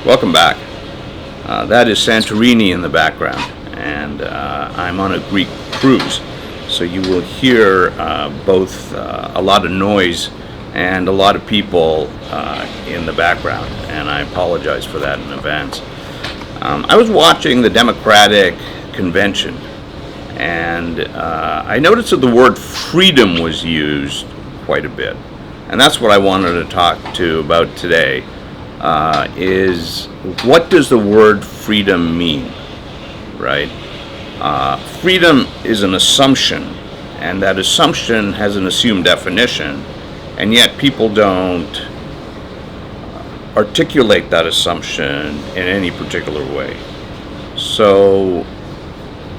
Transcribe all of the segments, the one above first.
Welcome back. That is Santorini in the background, and I'm on a Greek cruise, so you will hear both a lot of noise and a lot of people in the background, and I apologize for that in advance. I was watching the Democratic convention, and I noticed that the word freedom was used quite a bit, and that's what I wanted to talk to about today. Is what does the word freedom mean, right? Freedom is an assumption, and that assumption has an assumed definition, and yet people don't articulate that assumption in any particular way. So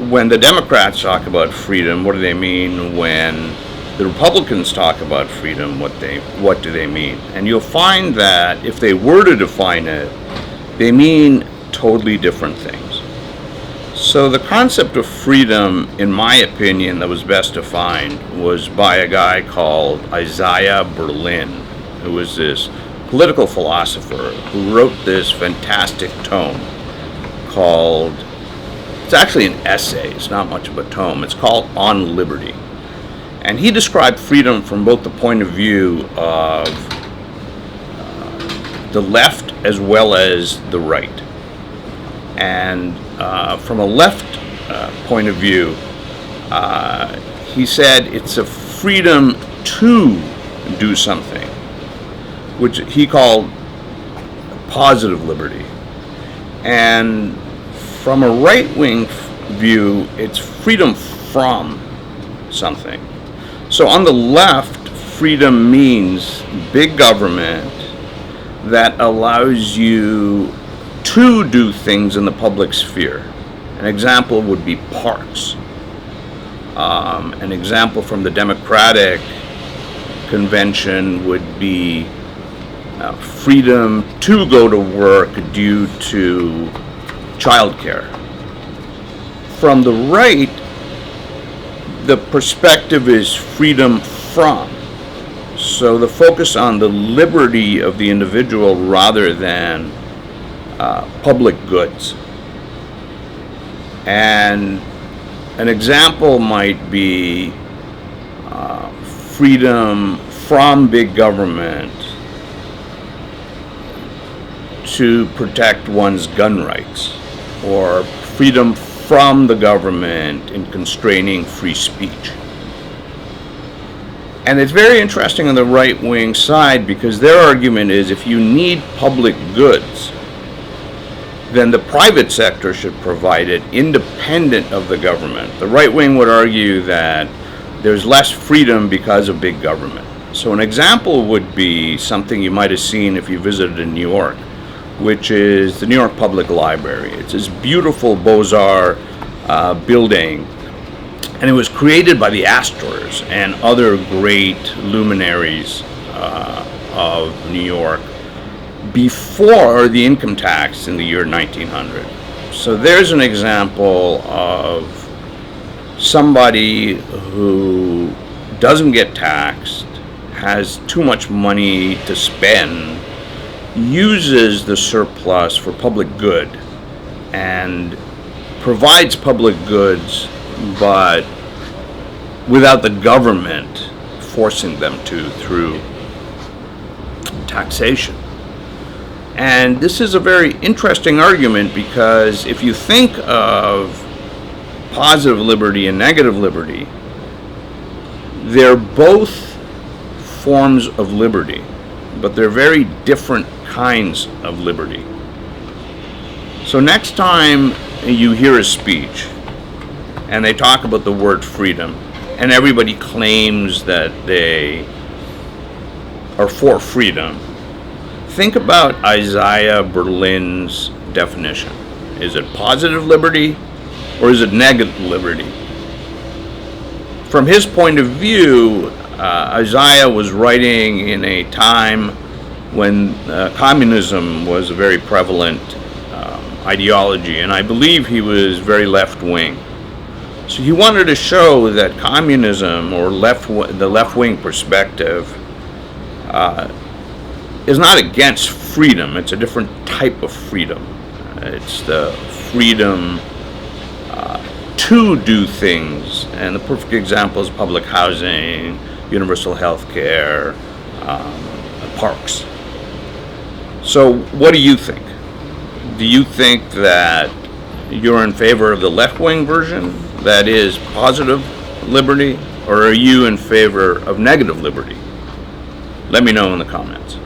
when the Democrats talk about freedom, what do they mean? When the Republicans talk about freedom, what do they mean? And you'll find that if they were to define it, they mean totally different things. So the concept of freedom, in my opinion, that was best defined was by a guy called Isaiah Berlin, who was this political philosopher who wrote this fantastic tome called, it's actually an essay, it's not much of a tome, it's called On Liberty. And he described freedom from both the point of view of the left as well as the right. And from a left point of view, he said it's a freedom to do something, which he called positive liberty. And from a right-wing view, it's freedom from something. So on the left, freedom means big government that allows you to do things in the public sphere. An example would be parks. An example from the Democratic convention would be freedom to go to work due to childcare. From the right, the perspective is freedom from. So the focus on the liberty of the individual rather than public goods. And an example might be freedom from big government to protect one's gun rights, or freedom from the government in constraining free speech. And it's very interesting on the right-wing side because their argument is if you need public goods, then the private sector should provide it independent of the government. The right wing would argue that there's less freedom because of big government. So an example would be something you might have seen if you visited in New York, which is the New York Public Library. It's this beautiful Beaux-Arts building, and it was created by the Astors and other great luminaries of New York before the income tax in the year 1900. So there's an example of somebody who doesn't get taxed, has too much money to spend, uses the surplus for public good, and provides public goods, but without the government forcing them to through taxation. And this is a very interesting argument because if you think of positive liberty and negative liberty, they're both forms of liberty, but they're very different kinds of liberty. So next time you hear a speech and they talk about the word freedom, and everybody claims that they are for freedom, think about Isaiah Berlin's definition. Is it positive liberty or is it negative liberty? From his point of view, Isaiah was writing in a time when communism was a very prevalent ideology, and I believe he was very left-wing. So he wanted to show that communism, or the left-wing perspective, is not against freedom. It's a different type of freedom. It's the freedom to do things, and the perfect example is public housing, universal health care, parks. So what do you think? Do you think that you're in favor of the left-wing version, that is positive liberty, or are you in favor of negative liberty? Let me know in the comments.